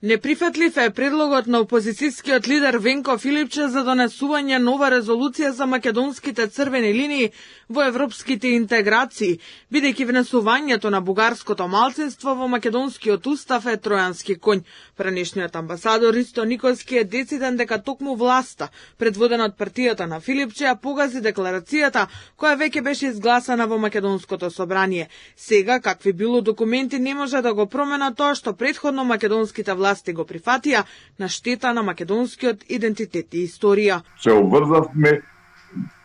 Неприфатлив е предлогот на опозицијскиот лидер Венко Филипче за донесување нова резолуција за македонските црвени линии во европските интеграции, бидејќи внесувањето на бугарското малцинство во македонскиот устав е тројански коњ. Пранешниот амбасадор Ристо Николски е дециден дека токму власта, предводена од партијата на Филипче, ја погази декларацијата која веќе беше изгласана во македонското собрание. Сега, какви било документи, не може да го промена тоа што претходно македонските власти го прифатија на штета на македонскиот идентитет и историја. Се обврзавме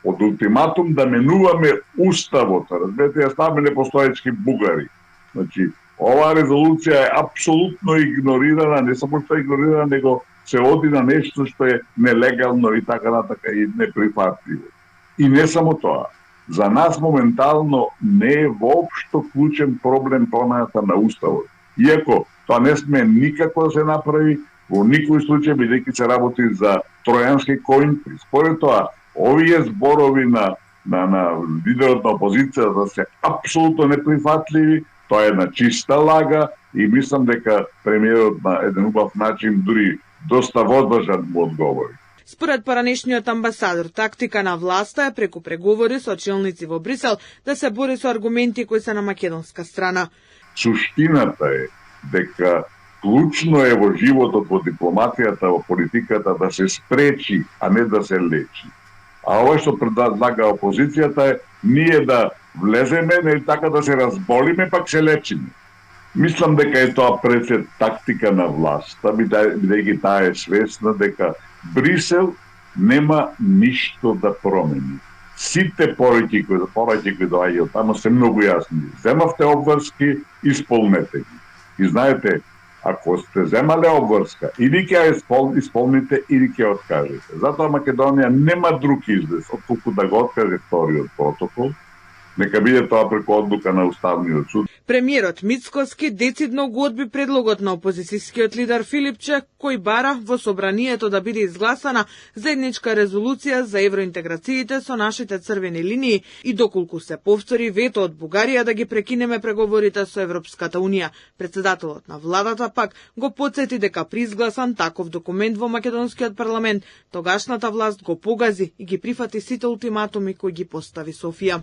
од ултиматум да менуваме уставот, разберете, ја ставаме непостоечки бугари. Значи, оваа резолуција е апсолутно игнорирана, не само што е игнорирана, него се оди на нешто што е нелегално и така натака и неприфатливо. И не само тоа. За нас моментално не е воопшто клучен проблем промената на уставот. Иако тоа не сме никако да се направи во никој случај, бидејќи се работи за тројански коњ. Според тоа, овие зборови на лидерот на опозицијата се апсолутно неприфатливи, тоа е на чиста лага и мислам дека премиерот на еден убав начин дури доста возбржан му одговори. Според поранешниот амбасадор, тактика на власта е преку преговори со челници во Брисел да се бори со аргументи кои се на македонска страна. Суштината е дека клучно е во животот, во дипломатијата, во политиката да се спречи, а не да се лечи. А ова што предлага опозицијата е ние да влеземе, не така да се разболиме, пак се лечиме. Мислам дека е тоа пред тактика на власта, бидејќи таа е свесна дека Брисел нема ништо да промени. Сите пораки кои доаѓаат таму се многу јасни. Земавте обврски, исполнете ги. И знаете, ако сте земале обврска, или ќе ја исполните, или ќе ја откажете. Затоа Македонија нема друг излез, отколку да го откаже вториот протокол. Нека биде тоа преку одлука на Уставниот суд. Премиерот Мицкоски децидно го одби предлогот на опозицијскиот лидер Филипче, кој бара во собранието да биде изгласана заедничка резолуција за евроинтеграциите со нашите црвени линии и доколку се повтори вето од Бугарија да ги прекинеме преговорите со Европската унија. Претседателот на владата пак го потсети дека при изгласан таков документ во македонскиот парламент, тогашната власт го погази и ги прифати сите ултиматуми кои ги постави Софија.